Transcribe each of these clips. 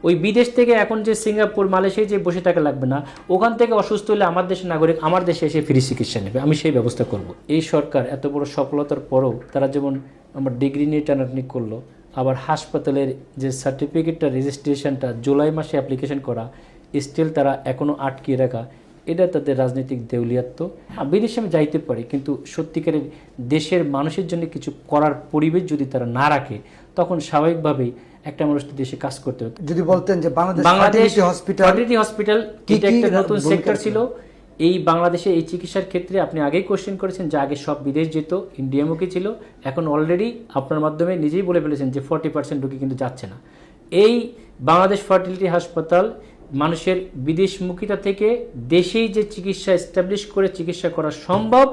ওই বিদেশ থেকে এখন যে সিঙ্গাপুর মালয়েশিয়ায় যে বসে থাকা লাগবে না, ওখান থেকে অসুস্থ হলে আমার দেশের নাগরিক আমার দেশে এসে ফ্রি চিকিৎসা নেবে, আমি সেই ব্যবস্থা করব। এই সরকার এত বড় সফলতার পরও তারা যেমন আমার ডিগ্রি নিয়ে টানাটানি করলো, আবার হাসপাতালের যে সার্টিফিকেটটা রেজিস্ট্রেশনটা জুলাই মাসে অ্যাপ্লিকেশন করা স্টিল তারা এখনও আটকিয়ে রাখা, এটা তাদের রাজনৈতিক দেউলিয়াত্ব। বিদেশে আমি যাইতে পারি, কিন্তু সত্যিকারের দেশের মানুষের জন্য কিছু করার পরিবেশ যদি তারা না রাখে, তখন স্বাভাবিকভাবেই একটা মানুষ তো দেশে কাজ করতে হতো। যদি বলতেন যে বাংলাদেশ ফার্টিলিটি হসপিটাল এটা একটা নতুন সেক্টর ছিল এই বাংলাদেশে এই চিকিৎসার ক্ষেত্রে। আপনি আগেই কোশ্চেন করেছেন যে আগে সব বিদেশ যেত, ইন্ডিয়ামুখী ছিল, এখন অলরেডি আপনার মাধ্যমে নিজেই বলে ফেলেছেন যে 40% রোগী কিন্তু যাচ্ছে না। এই বাংলাদেশ ফার্টিলিটি হাসপাতাল মানুষের বিদেশমুখিতা থেকে দেশেই যে চিকিৎসা এস্টাবলিশ করে চিকিৎসা করা সম্ভব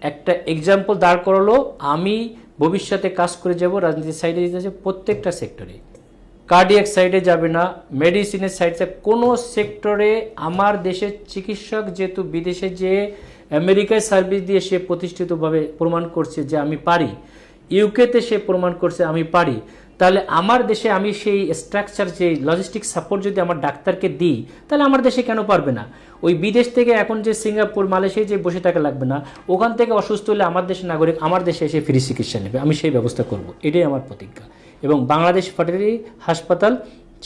একটা এক্সাম্পল দাঁড় করালো। আমি ভবিষ্যতে কাজ করে যাব রাজনীতির সাইডে যেতে আছে, প্রত্যেকটা সেক্টরে, কার্ডিয়াক সাইডে যাবে না, মেডিসিনের সাইডে কোনো সেক্টরে আমার দেশের চিকিৎসক যেহেতু বিদেশে যে আমেরিকায় সার্ভিস দিয়ে সে প্রতিষ্ঠিতভাবে প্রমাণ করছে যে আমি পারি, ইউকেতে সে প্রমাণ করছে আমি পারি, তাহলে আমার দেশে আমি সেই স্ট্রাকচার যে লজিস্টিক সাপোর্ট যদি আমার ডাক্তারকে দিই, তাহলে আমার দেশে কেন পারবে না? ওই বিদেশ থেকে এখন যে সিঙ্গাপুর মালয়েশিয়ায় যে বসে থাকা লাগবে না, ওখান থেকে অসুস্থ হলে আমার দেশের নাগরিক আমার দেশে এসে ফ্রি চিকিৎসা নেবে, আমি সেই ব্যবস্থা করব। এটাই আমার প্রতিজ্ঞা। এবং বাংলাদেশ ফার্টিলিটি হাসপাতাল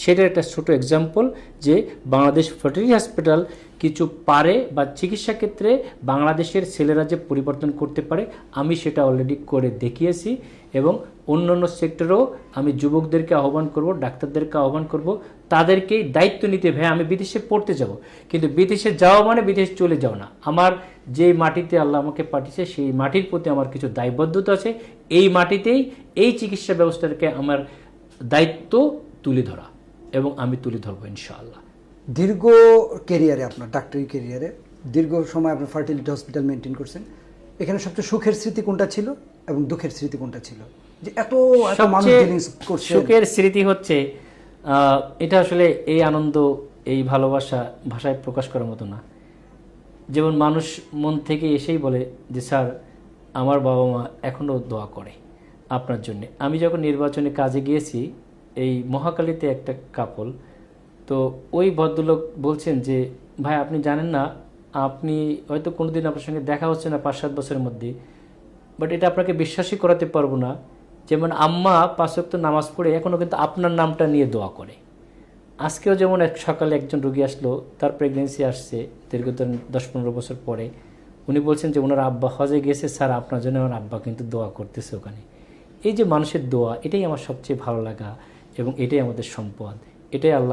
সেটার একটা ছোট এক্সাম্পল যে বাংলাদেশ ফার্টিলিটি হাসপাতাল কিছু পারে বা চিকিৎসা ক্ষেত্রে বাংলাদেশের ছেলেরা যে পরিবর্তন করতে পারে, আমি সেটা অলরেডি করে দেখিয়েছি। এবং অন্যান্য সেক্টরেও আমি যুবকদেরকে আহ্বান করব, ডাক্তারদেরকে আহ্বান করব, তাদেরকেই দায়িত্ব নিতে। ভাই আমি বিদেশে পড়তে যাব, কিন্তু বিদেশে যাওয়া মানে বিদেশ চলে যাও না। আমার যে মাটিতে আল্লাহ আমাকে পাঠিয়েছে সেই মাটির প্রতি আমার কিছু দায়বদ্ধতা আছে। এই মাটিতেই এই চিকিৎসা ব্যবস্থাটাকে আমার দায়িত্ব তুলে ধরা, এবং আমি তুলে ধরবো ইনশাআল্লাহ। দীর্ঘ ক্যারিয়ারে, আপনার ডাক্তারি ক্যারিয়ারে দীর্ঘ সময় আপনি ফার্টিলিটি হসপিটাল মেনটেন করছেন, এখানে সবচেয়ে সুখের স্মৃতি কোনটা ছিল এবং দুঃখের স্মৃতি কোনটা ছিল? যে এত মানুষ ডিলিংস করছে। সুখের স্মৃতি হচ্ছে এটা আসলে এই আনন্দ, এই ভালোবাসা ভাষায় প্রকাশ করার মতো না। যেমন মানুষ মন থেকে এসেই বলে যে স্যার আমার বাবা মা এখনও দোয়া করে আপনার জন্যে। আমি যখন নির্বাচনে কাজে গিয়েছি, এই মহাকালীতে একটা কাপল, তো ওই ভদ্রলোক বলছেন যে ভাই আপনি জানেন না, আপনি হয়তো কোনোদিন আপনার সঙ্গে দেখা হচ্ছে না 5-7 বছরের মধ্যে, বাট এটা আপনাকে বিশ্বাসই করাতে পারবো না, যেমন আম্মা 5 ওয়াক্ত নামাজ পড়ে এখনও কিন্তু আপনার নামটা নিয়ে দোয়া করে। আজকেও যেমন এক সকালে একজন রোগী আসলো, তার প্রেগনেন্সি আসছে দীর্ঘদিন 10-15 বছর পরে, উনি বলছেন যে ওনার আব্বা হজে গেছে, স্যার আপনার জন্য আমার আব্বা কিন্তু দোয়া করতেছে ওখানে। এই যে মানুষের দোয়া, এটাই আমার সবচেয়ে ভালো লাগা এবং এটাই আমাদের সম্পদ, এটাই আল্লাহ